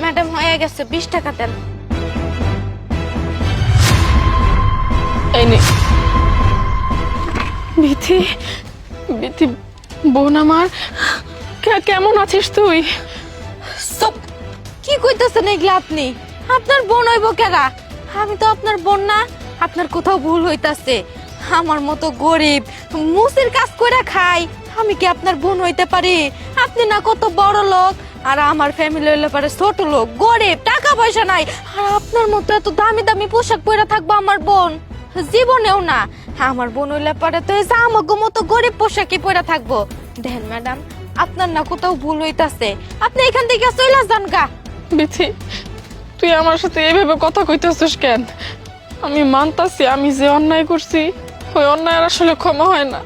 Madam হয়ে গেছে, 20 টাকা দেন। এই নে। বিথি, বিথি বোন আমার, কেমন আছিস তুই? সব কি কইতেছেন এগুলা আপনি? আপনার বোন হইব কেরা? আমি তো আপনার বোন না। আপনার কোথাও ভুল হইতাছে। আমার মতো গরিব মুসির কাজ করে খাই, আমি কি আপনার বোন হইতে পারি? আপনি না কত বড় লোক, আর আমার ফ্যামিলি হইলে পারে ছোট লোক, গরিব, টাকা পয়সা নাই। আর আপনার মতো এত দামি দামি পোশাক পরে থাকবো আমার বোন? জীবনেও না। আমার বোন হইলে পারে তো এই জামাগো মতো গরিব পোশাকই পরে থাকবো। দেখেন ম্যাডাম, আপনার না কোথাও ভুল হইতাছে। আপনি এখান থেকে চলে যান গা। বিথি, তুই আমার সাথে এইভাবে কথা কইতেছিস কেন? আমি মানতাছি আমি যে অন্যায় করছি, ওই অন্যায় আসলে ক্ষমা হয় না।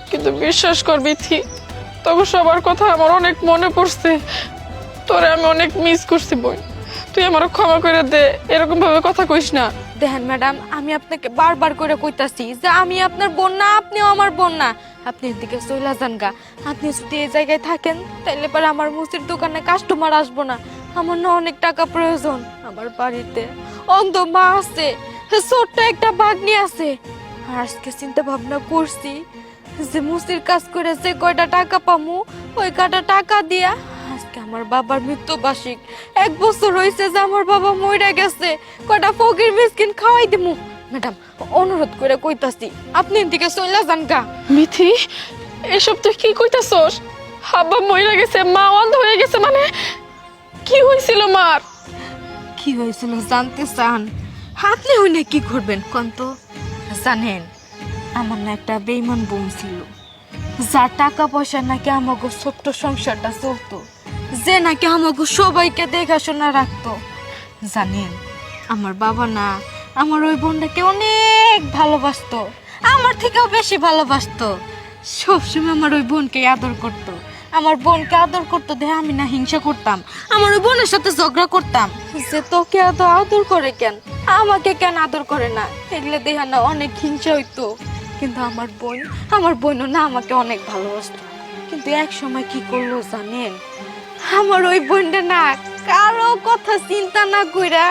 কিন্তু বিশ্বাস কর বিথি, তবে সবার কথা আমার অনেক মনে পড়ছে। তোরে আমি অনেক মিস করছি বোন। তুই আমার ক্ষমা করে দে, এরকম ভাবে কথা কইস না। দেখেন ম্যাডাম, আমি আপনাকে বারবার করে কইতাছি যে আমি আপনার বোন না, আপনিও আমার বোন না। আপনি এদিকে চলে যান গা। আপনি যদি এই জায়গায় থাকেন তাইলে পরে আমার মুসির দোকানে কাস্টমার আসবো না। আমার না অনেক টাকা প্রয়োজন। আমার বাড়িতে অন্ধ মা আছে, ছোট্ট একটা ভাগ্নি আছে। আর আজকে চিন্তা ভাবনা করছি যে মুসির কাজ করে যে কয়টা টাকা পামু, ওই কয়টা টাকা দিয়া আজকে আমার বাবার মৃত্যুবার্ষিক, 1 বছর হয়েছে যে আমার বাবা মরে গেছে, কয়টা ফকির মিসকিন খাওয়াই দিমু। ম্যাডাম, অনুরোধ করে কইতাছি আপনি এদিকে চলে যান গা। বিথি, এসব তুই কি কইতাছস? আব্বা মইরা গেছে, মা অন্ধ হয়ে গেছে, মানে কি হয়েছিল মার? কি হয়েছিল জানতে চান? আপনি হইলে কি করবেন কোন তো? জানেন, আমার না একটা বেইমান বোন ছিল, যার টাকা পয়সা নাকি আমাকে ছোট্ট সংসারটা চলতো, যে নাকি আমাকে সবাইকে দেখাশোনা রাখতো। জানেন, আমার বাবা না আমার ওই বোনটাকে অনেক ভালোবাসতো, আমার থেকেও বেশি ভালোবাসতো। সবসময় আমার ওই বোনকে আদর করতো। আমার বোনকে আদর করতো দেখে আমি না হিংসা করতাম, আমার ওই বোনের সাথে ঝগড়া করতাম যে তোকে এত আদর করে কেন, আমাকে কেন আদর করে না, এগুলো দেখে না অনেক হিংসা হইতো। কিন্তু আমার বোনও না আমাকে অনেক ভালোবাসতো। কিন্তু এক সময় কি করলো জানেন, আমার ওই বোনটা না কারো কথা চিন্তা না কইরা,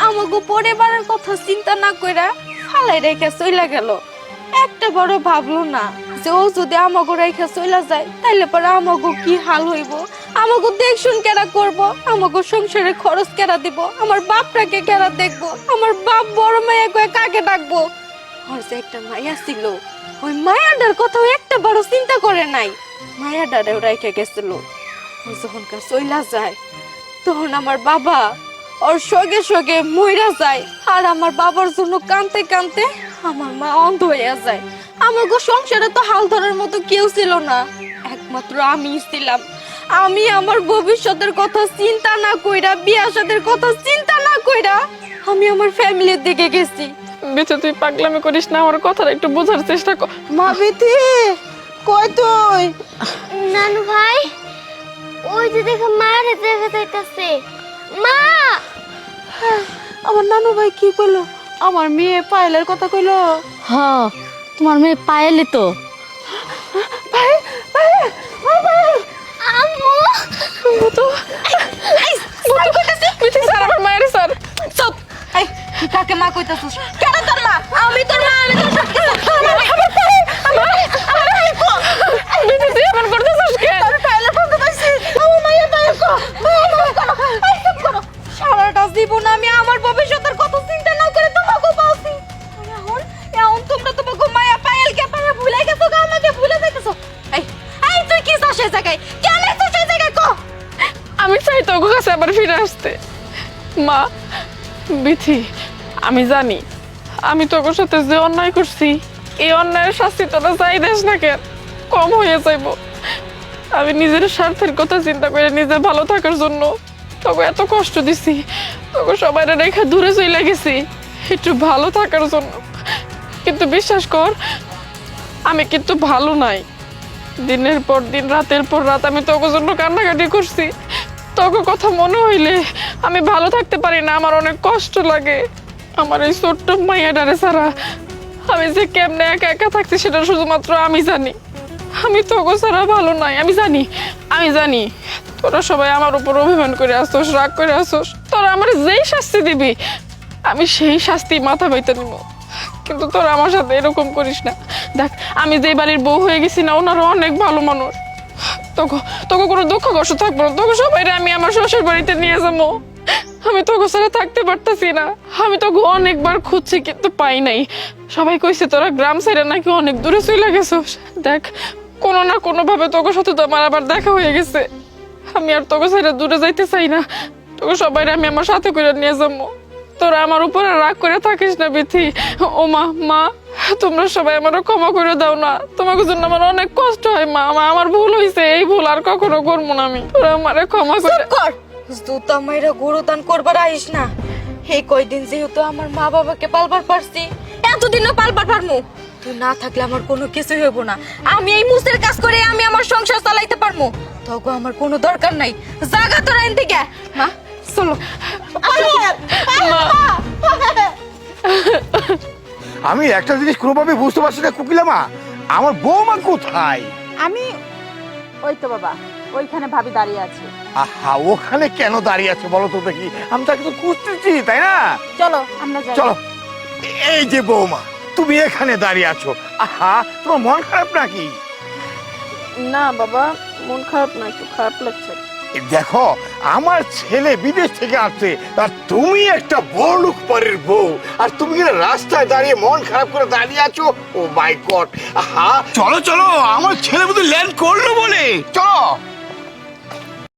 আমাকে পরিবারের কথা চিন্তা না কইরা ফালাই রেখে চলে গেল। একটা বড় ভাবলো না যে ও যদি আমাকে রেখে চলে যায় তাইলে পরে আমাকে কি হাল হইব, আমাকে দেখশুন কেরা করব, আমাকে সংসারে খরচ কেরা দিব, আমার বাপটাকে কেরা দেখবো, আমার বাপ বড় মেয়ে কয়ে কাকে ডাকবো। আর যে একটা মায়া ছিল, ওই মায়াটার কথাও একটা বড় চিন্তা করে নাই। মায়াটারেও রেখে গেছিল। ও যখন চইলা যায় তখন আমার বাবা ওর সঙ্গে সঙ্গে মইরা যায়। আর আমার বাবার জন্য কাঁদতে কাঁদতে আমার মা অন্ধ হয়ে যায়। আমার সংসারে তো হাল ধরার মতো কেউ ছিল না, একমাত্র আমিই ছিলাম। আমি আমার ভবিষ্যতের কথা চিন্তা না কইরা, বিয়া শাদীর কথা চিন্তা না কইরা আমি আমার ফ্যামিলির দিকে গেছি। বিথি, তুই পাগলামি করিস না, আমার কথাটা একটু বোঝার চেষ্টা কর। মা বিথি, কই তুই? নানু ভাই, ওই যে দেখো মায়ের দেখা যাইতাছে। মা! আমার নানু ভাই কি কইলো? আমার মেয়ে পায়েলের কথা কইলো। হ্যাঁ, তোমার মেয়ে পায়েলি তো। আম্মু! বুতু, বিথি স্যার, আমার মায়ের স্যার। চুপ! এই তুই কাকে মা কইতাছিস? কেন তোর মা? আমি তোর মা, আমি তোর সব কিছু। বিথি, তুই এমন করতেছিস কেন? সারাটা জীবন আমি আমার ভবিষ্যতের কথা চিন্তা না করে তোমাকে পালছি। এখন এখন তোমরা তোমাকে মায়া পায়েলকে পায়ে ভুলে গেছো, আমাকে ভুলে যাইতেছো। এই এই তুই কি চাস এই জায়গায়? কেন তুই সেই জায়গায় কো? আমি চাই তোর কাছে আবার ফিরে আসতে। মা, বিথি, আমি জানি আমি তোর সাথে যে অন্যায় করছি, এই অন্যায়ের শাস্তি তোরা চাই দেশ না কেন, কম হয়ে যাইব। আমি নিজের স্বার্থের কথা চিন্তা করে নিজে ভালো থাকার জন্য তোকে এত কষ্ট দিছি, তোকে সবাই রেখে দূরে চলে গেছি একটু ভালো থাকার জন্য। কিন্তু বিশ্বাস কর, আমি কিন্তু ভালো নাই। দিনের পর দিন, রাতের পর রাত আমি তোকে জন্য কান্নাকাটি করছি। তোকে কথা মনে হইলে আমি ভালো থাকতে পারি না, আমার অনেক কষ্ট লাগে। আমার এই ছোট্ট মাইয়াডারে ছাড়া আমি যে কেমনে একা একা থাকছি সেটা শুধুমাত্র আমি জানি। আমি তোকে ছাড়া ভালো নাই। আমি জানি তোরা সবাই আমার উপর অভিমান করে আসছোস, রাগ করে আসছোস। তোরা আমার যেই শাস্তি দিবি আমি সেই শাস্তি মাথা বাইতে নিব, কিন্তু তোরা আমার সাথে এরকম করিস না। দেখ, আমি যে বাড়ির বউ হয়ে গেছি না, ওনারা অনেক ভালো মানুষ। তোকে কোনো দুঃখ কষ্ট থাকবো না, তোকে সবাই আমি আমার শ্বশুর বাড়িতে নিয়ে যাবো। আমি তোকে ছাড়া থাকতে পারতাছি না। আমি তোকে অনেকবার খুঁজছি কিন্তু পাই নাই। সবাই কইছে তোরা গ্রাম সাইডে নাকি অনেক দূরে চলে গেছিস। দেখ, কোনো না কোনো ভাবে তোকে সাথে তো আমার আবার দেখা হয়ে গেছে। আমি আর তোকে সাইডে দূরে যাইতে চাই না। তোকে সবাই আমি আমার সাথে করে নিয়ে যাবো। তোরা আমার উপরে রাগ করে থাকিস না বিথি। ও মা, তোমরা সবাই আমারও ক্ষমা করে দাও না। তোমাকে জন্য আমার অনেক কষ্ট হয় মা। আমার ভুল হয়েছে, এই ভুল আর কখনো করবো না আমি। তোরা আমারে ক্ষমা করে। কর জুতা মাইরা গরু দান করবার আইস না। এই কয়দিন যেহেতু আমার মা বাবাকে পালবার পারছি, এতদিনও পালবার পারমু। তুই না থাকলে আমার কোনো কিছুই হইব না। আমি এই মুসের কাজ করে আমি আমার সংসার চালাইতে পারমু। তগো আমার কোনো দরকার নাই। জাগা তোরা এন থেকে। মা চলো। আমি একটা জিনিস কোনোভাবে বুঝতে পারছি না কোকিলা মা, আমার বৌমা কোথায়? আমি ওই তো বাবা, ওইখানে ভাবি দাঁড়িয়ে আছে। আহা, ওখানে কেন দাঁড়িয়ে আছে বলো তো দেখি? আমি তাকে তো খুঁজতেছি, তাই না? চলো আমরা যাই। চলো। এই যে বৌমা, তুমি এখানে দাঁড়িয়ে আছো। আহা, তোমার মন খারাপ নাকি? না বাবা, মন খারাপ না, একটু খারাপ লাগছে। দেখো, আমার ছেলে বিদেশ থেকে আসছে, আর তুমি একটা বড়লোক বাড়ির বউ, আর তুমি কিনা রাস্তায় দাঁড়িয়ে মন খারাপ করে দাঁড়িয়ে আছো। ও মাই গড! আহা, চলো চলো, আমার ছেলে বুঝি ল্যান্ড করলো বলে, চলো।